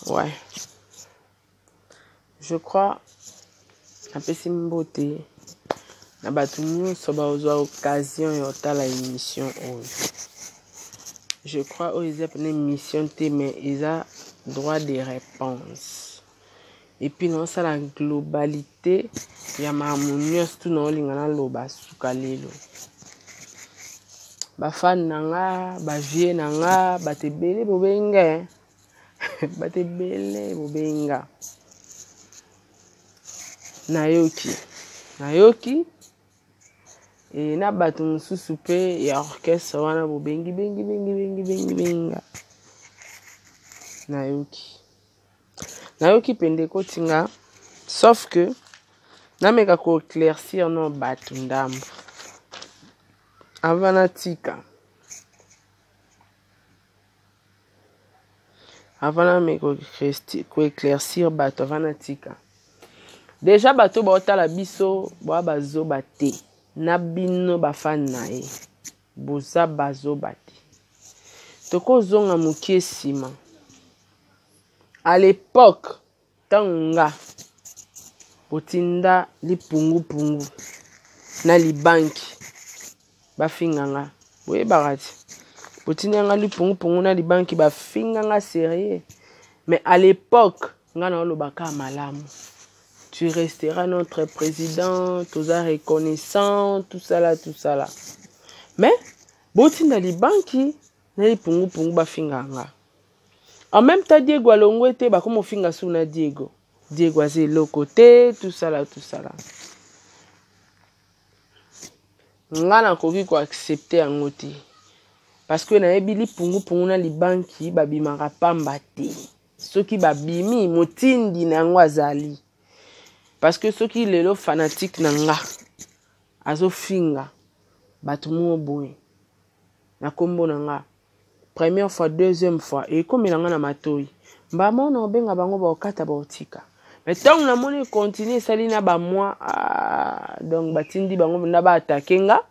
Ouais. Je crois, apesi mbote, na batu nyonso bazwa occasion ya otala émission oyo. Je crois que ils ont une émission, mais ils ont droit de réponse. Et puis, non, ça la globalité, il y a harmonieux tout dans l'ingana loba sukalelo. Ba fan nanga, ba vie nanga, ba te bele bobenga, ba te bele bobenga. Nayoki. Et na batu mususu pe ya orchestre wana bo bengi benga nayoki pende ko tinga sauf que na meka ko éclaircir no batu ndambo avant na meka ko éclaircir batu avant tika déjà batu ba otala biso ba bazoba te na bino bafani na ye boza bazoba te tokozonga mokie nsima à l'époque ntango nga botinda lipungupungu na libanki bafinga nga boyebaka ti botinda nga lipungupungu na libanki bafinga nga sérieux mais à l'époque nga na olobaka malamu. Tu resteras notre président, tu es reconnaissant, tout ça là. Mais, boti na li banki, na li pungu bafinganga. En même temps, Diego alongo ete, ba comme finga sou na Diego. Diego a zé le côté, tout ça là. Nga na koki ko accepter yango te. Parce que na yebi li pungu na li banki, babimaka pamba te. Soki babimi, motindi na yango azali. Parce que ceux qui sont fanatiques nanga azo finga batu mo boy na kombo nanga première fois deuxième fois et comme nanga na matoi ba mona obenga bango ba okata ba otika mais tant na moni continuer sali na ba mois donc batindi bango na ba attaquer nga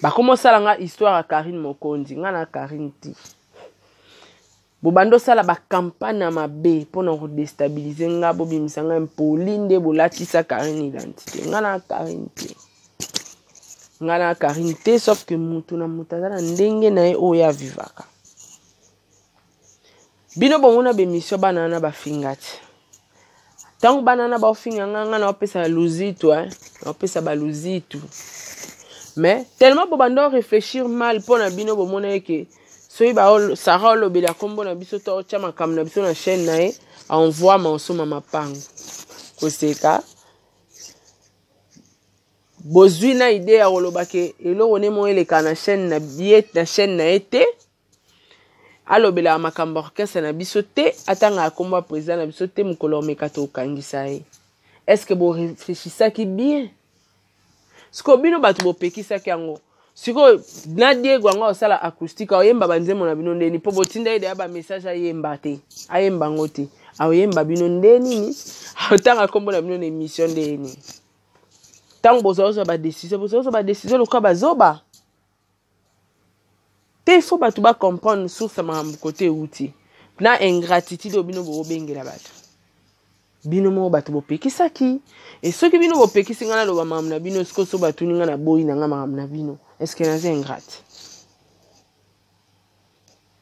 ba commencer nga histoire à Karine Mokondi nga na Karine ti bobando sala ba campagne mabe pour nous déstabiliser nga bobimisa nga impolindi bolatisa Karine identité nga na Karine te sauf que mutu na mutazana ndenge na ye oya vivaka bino bomona be mission banana ba fingati tango banana ba finga nga na opesa luzitu na opesa ba luzitu mais tellement bobando réfléchir mal pour na bino bomona que soyi ba Sarah lobela kombo na biso to chama kam na biso na chaîne na ye envoie monso mama pango koseka bozwi na idée ya koloba ke eloko ne mo eleka na chaîne na biet na chaîne na ete alobela makambo orchestre na biso te atanga akombo président na biso te mukolo meka to kangisa ye est-ce que bo réfléchissaki bien siko bino batu bo pekisaki yango siko na Diego anga osala acoustique oyemba banzemo na bino ndeni po botinda ide ya ba message ayemba te ayemba ngote oyemba bino ndeni ni otanga kombo na bino na émission ndeni tango bozo ba décision lokwa bazoba te faut batu ba comprendre source ma côté outil na ingratitude bino bo bengela batu bino mo batu bo pekisaki et ceux qui bino bo pekisi ngana lo ba mam na bino siko so batu ninga na boyi na ngama mam na bino. Est-ce que c'est ingrate?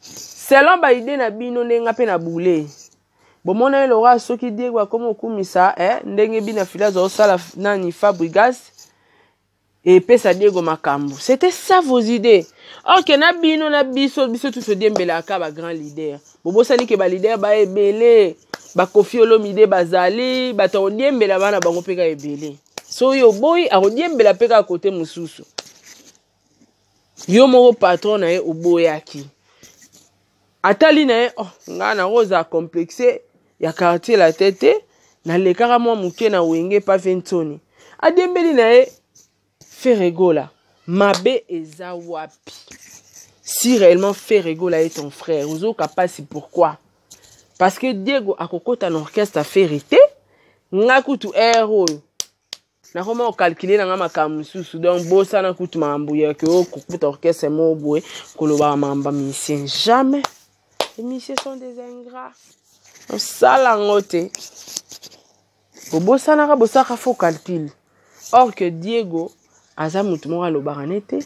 Selon ba idée na bino ndenga pe na boule. Bomona le roi soki Diego comme okumisa ndenge bina filazo sala nani Fabregas et pesa Diego makambo. C'était ça vos idées. OK na bino na biso tout se dembela ka ba grand leader. Bobo sali ke ba leader ba ebele ba Kofi Olomide bazali ba to dembela bana bango peka ebele. So yo boy a dembela peka côté mususu. Yo mo patron na ye oboyaki atali na ye nga na rosa complexé ya quartier la tête na lekara mo muke na wenge pa ventoni adembeli na ye Ferregola mabe eza wapi si réellement Ferregola est ton frère ozo kapasi pourquoi parce que Diego akokota na orchestre a ferité nga kutu héros na comment calculer na makambo susu donc bosa na kutu mambo ya que okuta orchestre mo boy koloba mamba musicien jamais les musiciens sont des ingrats osala ngote bosana ka bosaka faux calcul. Or que Diego aza mutu moko alobaka nete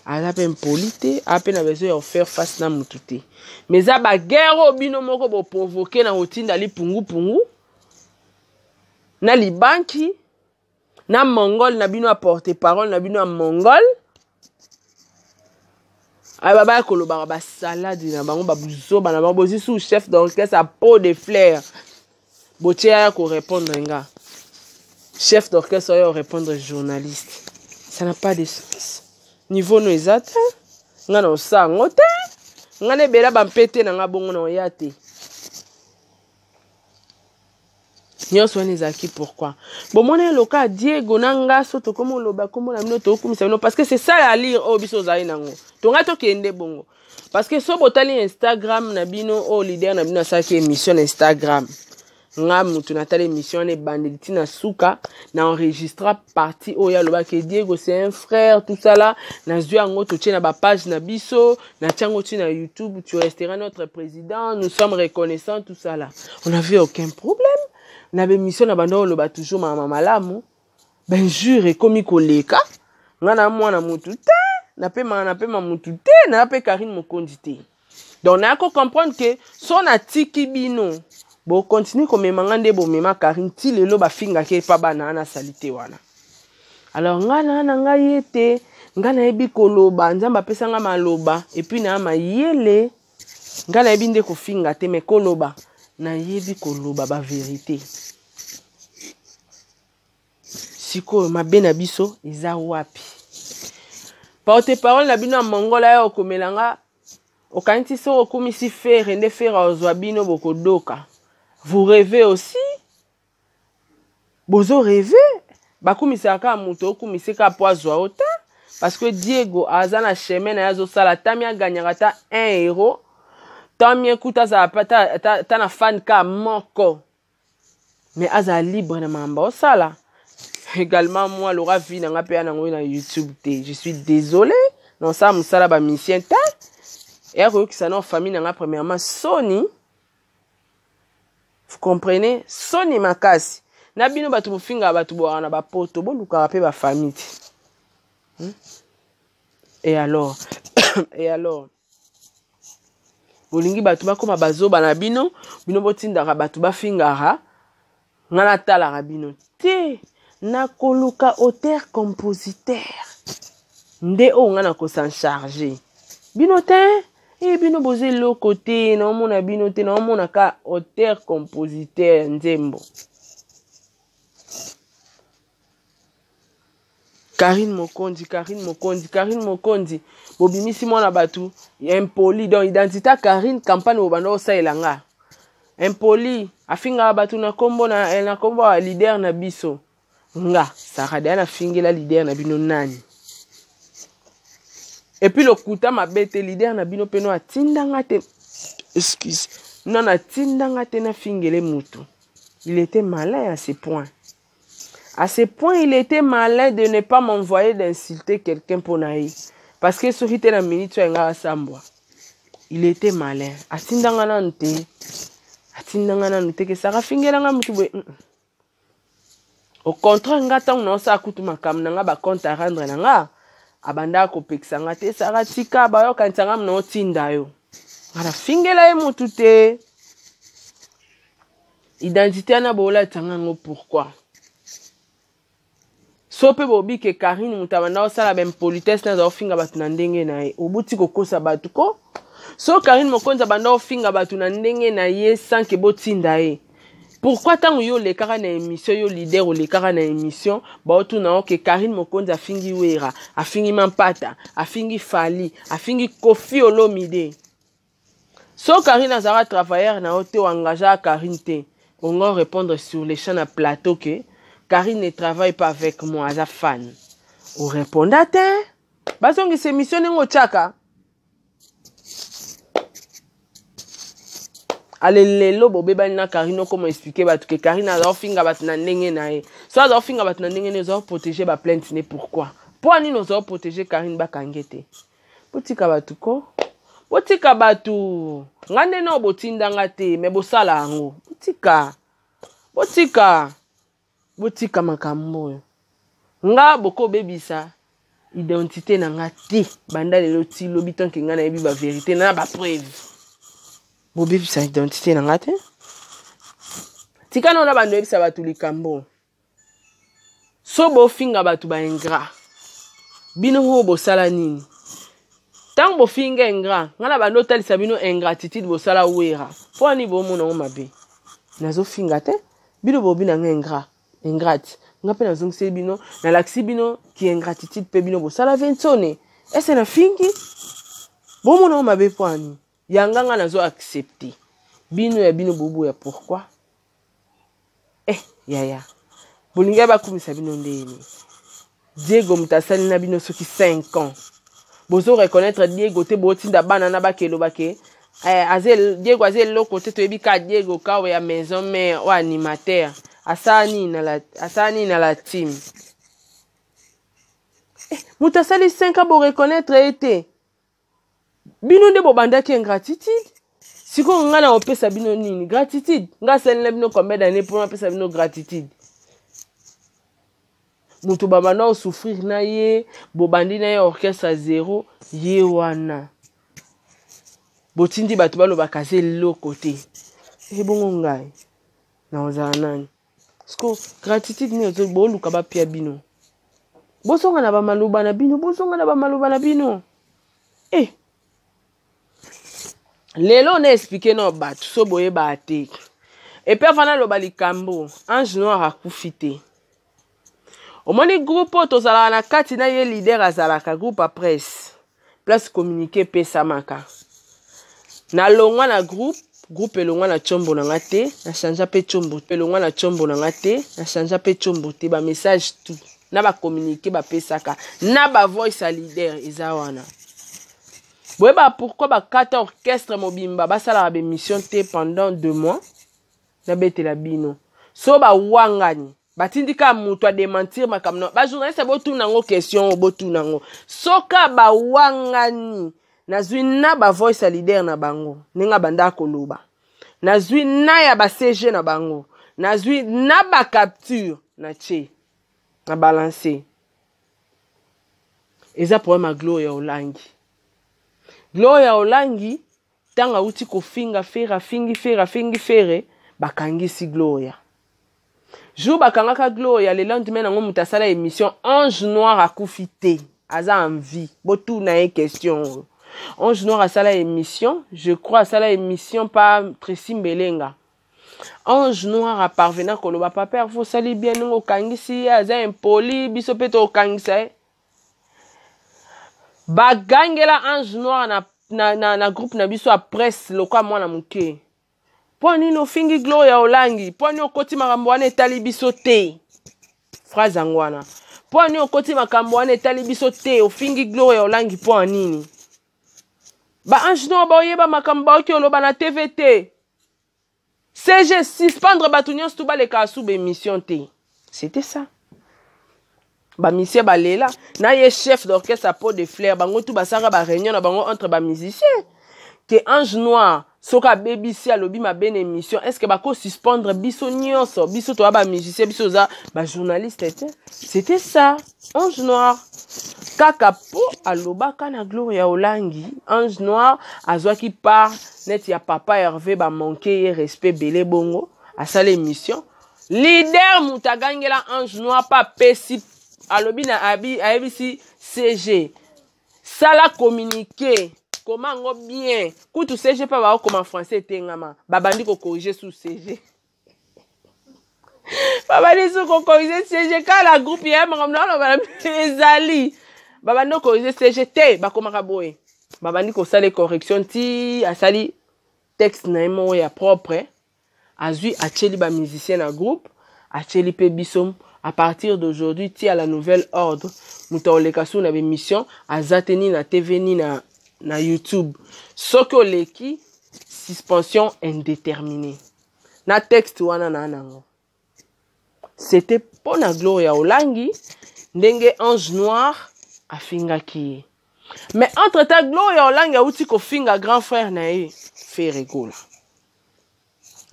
aza pe impolite ape na besoin ya faire face na mutu te. Mais za ba guerre bino moko bo provoquer na otinda li pungu na libanki na mongol na bino a porter parole na bino a mongol. Ay baba koloba ba salade na bango ba buzo ba na bango bozi sous chef d'orchestre à peau de fleurs. Botia ko répondre nga. Chef d'orchestre va répondre journaliste. Ça n'a pas de sens. Niveau no exact. Nga no sa ngote. Nga ne bela ba mpete na nga bongo na oyate. Nyonso wana ezaki pourquoi. Bon mona loka Diego nanga soto komo loba komo na mino to kumisa mino parce que c'est ça à lire au biso zai nango. To nga to kende bongo. Parce que so botali Instagram na bino o leader na bino sa ki émission Instagram. Nga mutu natali émission ne banditi na suka na enregistra partie oya loba que Diego c'est un frère tout ça là na zui ango to tient na ba page na biso na tiango tu na YouTube tu resteras notre président nous sommes reconnaissants tout ça là. On n'avait aucun problème. Na émission na bando loba toujours mama malamu ben jure komi koleka nga na mwana mutu te na pe mutu te na pe Karine Mokondi te. Donc na ko comprendre que son atiki bino bo continue comme mangande bo mema Karine ti lelo ba finga ke pa bana na salite wana. Alors nga na nga yete nga na ebi koloba nzamba pesa nga maloba et puis na mayele nga na ebi nde ko finga te me koloba na yebi koloba ba vérité. Siko mabe na biso eza wapi. Porte parole na bino mongola ya okomelanga okanti so okumisi faire nde faire ozwa bino bokodoka. Vous rêvez aussi? Bozo rêvez? Bakumisa ka muto okumise ka poazwa ota parce que Diego azana chemin na yazo sala tamia ganyaka 1 euro. Tamia kuta za pata ta na fan ka moko. Mais aza libre na mamba osala. Également moi Laura vie na pe na ngoyi na YouTube te. Je suis désolé. Non ça musala ba mission ta. Et ako ki sana famille na premièrement Sony. Vous comprenez? Sony makasi. Na bino batu bufinga batu bo na ba poto bo luka pe ba famille. Et alors bolingi batu bakoma bazoba na bino botindaka batu bafingara ngana tala bino te na koluka auteur compositeur nde o ngana ko s'en charger bino te e bino boze lo côté na mona bino te na mona ka auteur compositeur nzembo. Karine Mokondi bobimisi mwana batu impoli donc identité Karine campagne obanda osaelanga impoli afinga batu na kombo na leader na biso nga sarade na fingela leader na bino nani et puis le kuta mabete leader na bino peno atindanga te excuse non atindanga te na fingele mutu. Il était malin à ce point. À ce point, il était malin de ne pas m'envoyer d'insulter quelqu'un pour naï. Parce que ce qui était la minute, tu as sambwa. Il était malin. Atindanga nante que ça va finir nga mutu. Au contraire, nga tang na sa kutu makam nga ba compte à rendre nga abanda ko pexanga te sara tika ba yo kantanga no tinda yo. Ngara fingela e mutu te. Identité na bola tanga ngo pourquoi? Sope bobi ke Karine mutabanda osala ben politesse na za finga batu na ndenge na ye. Obuti kokosa batu ko. So Karine Mokonza banda ofinga batu na ndenge na ye sans que botinda ye. Pourquoi tant yo le kara na émission yo leader ou le kara na émission ba otuna o ke Karine Mokonza afingi wera, afingi mampata, afingi fali, afingi Kofi Olomide. So Karine azara travailleur na ote engagé Karine te. On va répondre sur les chaînes à plateau que Karine ne travaille pas avec moi, as a fan. Ou répondate, basongi c'est mission ngo chaka. Allez lelo bobe na Karine comment expliquer batu que Karine a ofinga batu na ndenge na ye. So a ofinga batu na ndenge ne zo protéger ba plainte ne pourquoi? Pour ani nous zo protéger Karine ba kangete. Botika batu ko botika batu ngande no botindanga te me bosala yango botika makambo nga boko bebisa identité na nga te banda lelo ti lobi tant que nga na yebi ba vérité na ba preuve bo bebisa identité na nga te tika na bando yebisa batu likambo so bo finga batu ba ingrat bino ho bosala nini tant bo finga ingrat nga na bando talisa bino ingratitude bosala wera po ni bo mona o mabe nazo finga te bino bo bina nga ingrat nga pe nazo ngse bino na laksi bino ki ingratitude pe bino bosala ventone ese na fingi bo mona o mabe po ani yanga nga nazo accepter bino ya bino bobo ya pourquoi yaya bolinga bakumisa bino ndeni Diego mutasali na bino soki 5 ans bozo reconnaître Diego te botinda bana na bakelo bake Diego azel loko te toyebi ka Diego kawe ya maison mère ou animateur asani na la team mutasali 5 ans bo reconnaître ete bino nde bo bandaki ingratitude siko nga na opesa bino nini gratitude nga sali bino combien d'années pour opesa bino gratitude mutu babana o souffrir na ye bobandi na ye orchestre zéro ye wana botindi batu balo bakaze loko te bongo ngai na ozala nani siko gratitude ni ozo boluka bapia bino bosonga na bamaloba na bino lelo na expliquer no batu so boye ba te et puis avant loba likambo Ange Noir akufi te omoni groupe tozala na kati na ye leader azalaka groupe presse place communiquer pesa maka na longwa na groupe elongwa na chombo na ngate na chanja pe chombo elongwa na chombo na ngate na chanja pe chombo te ba message tout na ba communiquer ba pesaka na ba voice a leader eza wana boyeba pourquoi ba 4 orchestre mobimba basala ba mission te pendant 2 mois na betela bino so ba wangani batindika mutu a démentir makamno ba journaliste botuna ngo question botuna ngo soka ba wangani nazwi na ba voice a leader na bango ninga banda koloba nazwi na ya ba CG na bango nazwi na ba capture na che na balancer eza problème Gloria Olangi tanga uti ko finga fere bakangisi Gloria jour bakangaka Gloria le lendemain nango mutasala émission Ange Noir akufi te aza en vie botu na e question Ange Noir asala émission je crois asala émission par Tracy Mbelenga Ange Noir a parvenu koloba papa faut sali bien ngo kangisi aza impoli biso peto kangisa bagangela Ange Noir na groupe na biso a presse lokwa mwana muke poni no fingi Gloria Olangi poni okoti makambo wana etali biso te phrase angwana poni okoti makambo wana etali biso te ofingi Gloria Olangi po nini ba Ange Noir ba oyeba makambo oki oloba na TVT CG suspendre batunion tout ba le kasu be émission te c'était ça ba musicien balela na ye chef d'orchestre à Pot de Fleurs bango tout basara ba réunion na bango entre ba musiciens que Ange Noir soka BBC alobi ma belle émission est-ce que bako suspendre biso nyonso biso to ba musicien biso za ba journaliste c'était ça Ange Noir kaka po aloba kana Gloria Olangi Ange Noir azwaki par net ya papa Hervé ba manquer respect belé bongo à sa l'émission leader mutagangela Ange Noir pas pesi alobi na ABC CG sala communiquer comment ngo bien kutu CG pa ba comme en français tengama babandi ko corriger sous CG babandi ko corriger CG ka la groupe ya makamna ba ezali babandi ko corriger CG te ba komaka boye babandi ko sala correction ti asali texte na mo ya propre azui acheli ba musicien na groupe acheli pe bisom à partir d'aujourd'hui ti à la nouvelle ordre mutaoleka sou na émission azateni na TV ni na YouTube soko leki suspension indéterminée na texte wana na nango c'était pour na Gloria Olangi ndenge Ange Noir afingaki Mais entre-temps, Gloria Olanga outi ko finga grand frère na ye fait rigolo.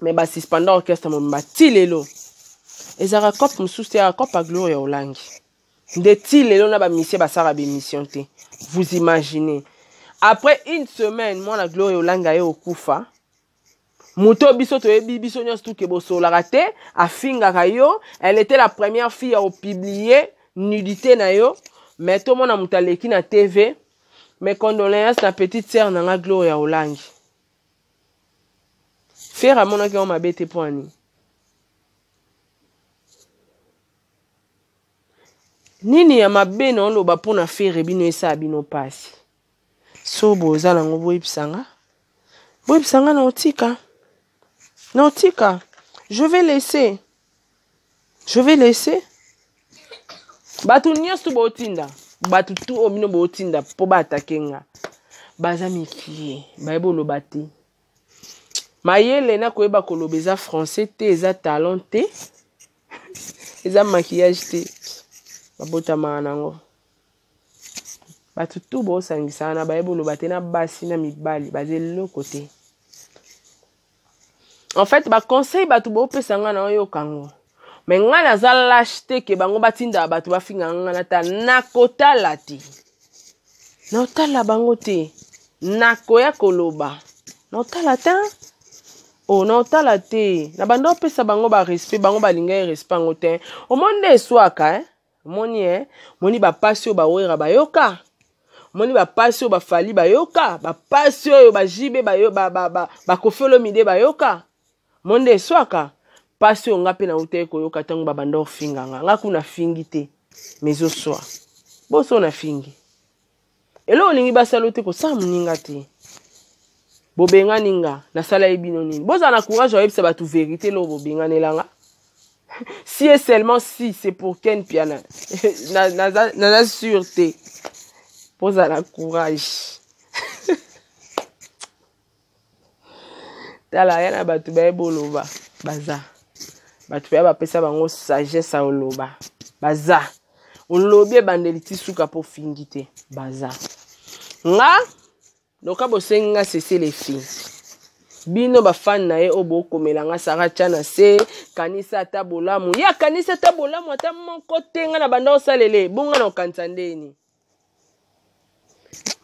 Mais ba suspendant orchestre mo mbati lelo. Ezara cop mususte a cop a Gloria Olanga. De ti lelo na ba mission ba sara ba mission te. Vous imaginez. Après une semaine, moi la Gloria Olanga ye okufa. Muto biso to yebi biso nyos tout ke bosola raté a finga kayo, elle était la première fille à publier nudité na yo, mais tout le monde a mutaleki na TV. Mes condoléances à petite sœur na Gloria Olanga. Faire à mon avis on m'a bête pour ni. Nini ya mabe na lo ba pona faire bino esa bino pasi. So boza na ngo boyipsanga. Boyipsanga na otika. Na otika. Je vais laisser. Je vais laisser. Batu nyos tu botinda. Batu tu omino botinda po ba atakenga. Baza mikie. Ba lo bati. Mayele na koyeba kolobeza français te eza talent te. Eza maquillage te. Babota manango. Batu tu bo sangisa na ba lo bati na basi na mibali baze lo côté. En fait, ba conseil batu bo pesanga na yo kango. Mais nga naza lâcheté ke bango batinda batu ba finga nga na ta nakota lati. Na otala bango te. Nakoya koloba. Na otala ta. Oh na otala te. Na bando pesa bango ba respect, bango ba linga respect ngo te. O monde eswaka moni ba pasio ba wera ba yoka. Moni ba pasio ba fali ba yoka, ba pasio yo ba jibe ba yo ba kofelo mide ba yoka. Monde eswaka. Pasio nga pe na ute ko yoka tango ba bando finga nga kuna fingi te. Mezo swa. Boso na fingi. Elo lingi ba salote ko sa muninga te. Bobenga ninga na sala ebino nini. Boza na courage wa yebisa ba tu vérité lo bobenga nelanga. Si et seulement si c'est pour Ken Piana. na sûreté. Boza na courage. Tala yana batu ba eboloba baza. Batu ba pesa bango sagesse a oloba. Baza. Olobi bandeliti suka po fingite. Baza. Nga loka bosenga cesser les filles. Bino ba fan na ye obo komelanga sara chana se kanisa tabolamu. Ya kanisa tabolamu ata moko tenga na banda osalele. Bunga na okansandeni.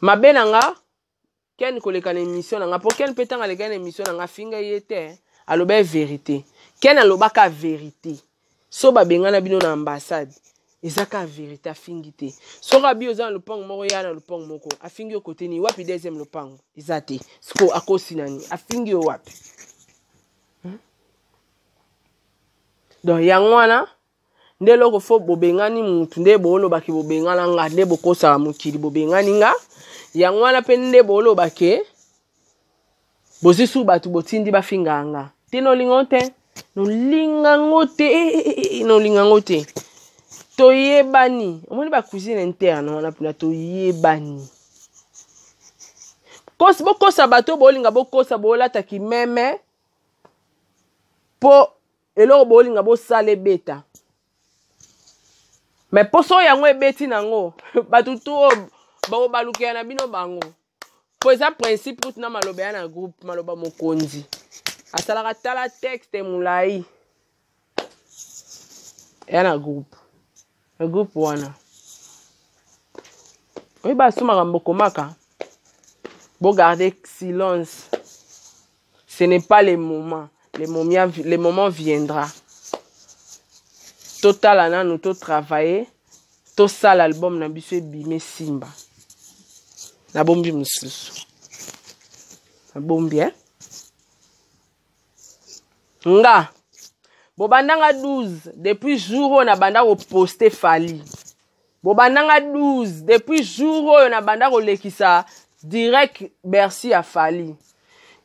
Mabena nga Ken koleka na émission nga pour Ken petanga leka na émission nga finga yete aloba vérité. Ken aloba ka vérité. So ba benga na bino na ambassade. Ezaka vérité afingite. So rabi oza le pang moko ya na le pang moko. Afingi côté ni wapi deuxième le pang. Ezate. Sko akosi nani. Afingi wapi. Donc yangwana ndelo ko fo bobengani mutu nde bolo baki bobengana nga nde bokosa mukili bobengani nga. Yangwana pe nde bolo bake bozisu batu botindi bafinga nga. Tino lingote. No lingangote. No lingangote. Toyebani. Omoni ba cuisine interne wana puna toyebani. Bokosa bato bolinga bokosa bolata ki meme po eloko bolinga bosale beta. Mais poso yango ebeti nango batu to ba baluke na bino bango. Po eza principe na maloba ya na groupe maloba mokonzi. Asalaka tala texte mulai. Ya na groupe. Le groupe wana. Oui, bah, sous ma rambokomaka. Bon, garder silence. Ce n'est pas les moments. Les moments viendra. Total, ana, nous tout travailler. Tout ça, l'album, n'a bisou bimé Simba. La bombi moussous. La bombi, hein? Nga. Bobandanga 12 depuis jour on a banda ko poster Fali. Bobandanga 12 depuis jour on a banda ko lekisa direct Bercy à Fali.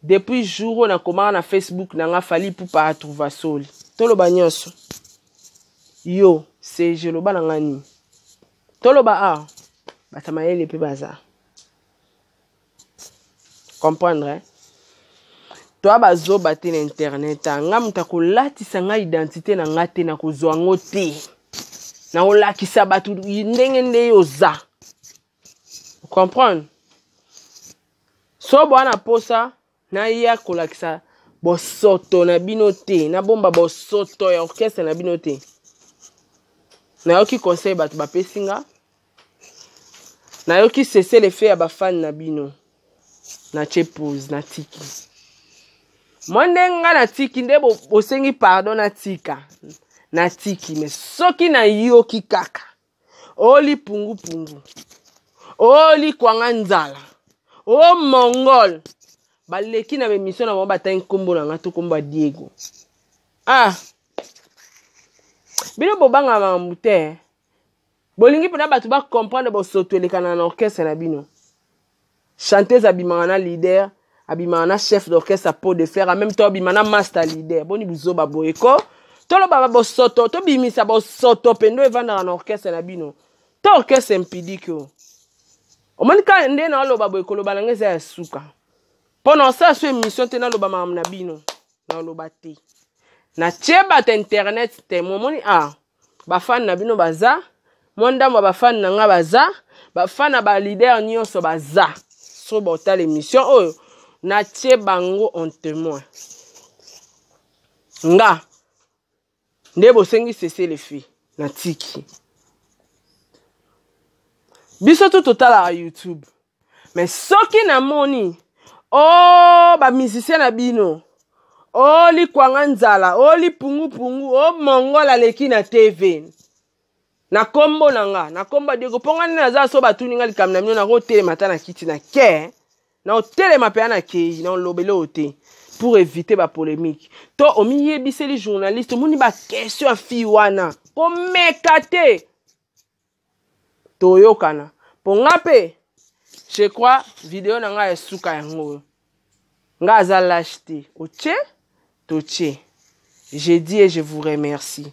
Depuis jour on a commandé na Facebook na Fali pour pas trouver soli. Tolo banyoso. Yo, c'est je lo bananga ni. Tolo ba a. Batamayele pe baza. Comprendre hein? Toi bazo bate na internet nga mutako latisa nga identité na nga te na kozwa ngo te na olakisa batu ndenge nde yoza comprendre so bwana posa na ya kolakisa bosoto na bino te na bomba bosoto ya orchestre na bino te na yoki conseil bato bapesinga na yoki cesser les faits ya bafan na bino na chepose na tiki mondenga na tiki nde bosengi pardon na tika na tiki mais soki na yoki kaka oli pungu pungu oli kwanga nzala o mongol baleki na bemission na bango batayi nkombo na nga to nkombo ya Diego bino bobanga mambu te bolingi mpona bato bacomprendre bosoto elekana na orchestre na bino chanteuse abimaka na leader abimaka na chef d'orchestre pot de fer en même temps abimaka na master leader boni buzoba boyeko toloba bosoto tobimisa bosoto pendo evandaka na orchestre na bino to orchestre impidique o omoni ka nde na oloba boyeko loba nanga eza ya suka mpona osala so émission te naloba makambo na bino na oloba te na tie bato internet te momoni bafani na bino baza mwa ndambo ya bafani na nga baza bafani na balider nyonso baza so botala émission oyo na tie bango en témoin nga nde bosengi cesser les faits na tiki biso tu totalaka YouTube mais soki namoni bamusicien na bino oli kwanga nzala oli pungu pungu mongola leki na TV na kombo nanga na kombo Diego ponga nini naza so batuninga likambo na bino na kotelema ata na kiti na ke na otelema mpe na kei na olobele ote pour éviter ba polémique to omiyebiseli journaliste omoni ba question ya fi wana komeka te toyokana ponga pe je crois vidéo na nga esuka yango nga aza lâche te otie totie je dis et je vous remercie.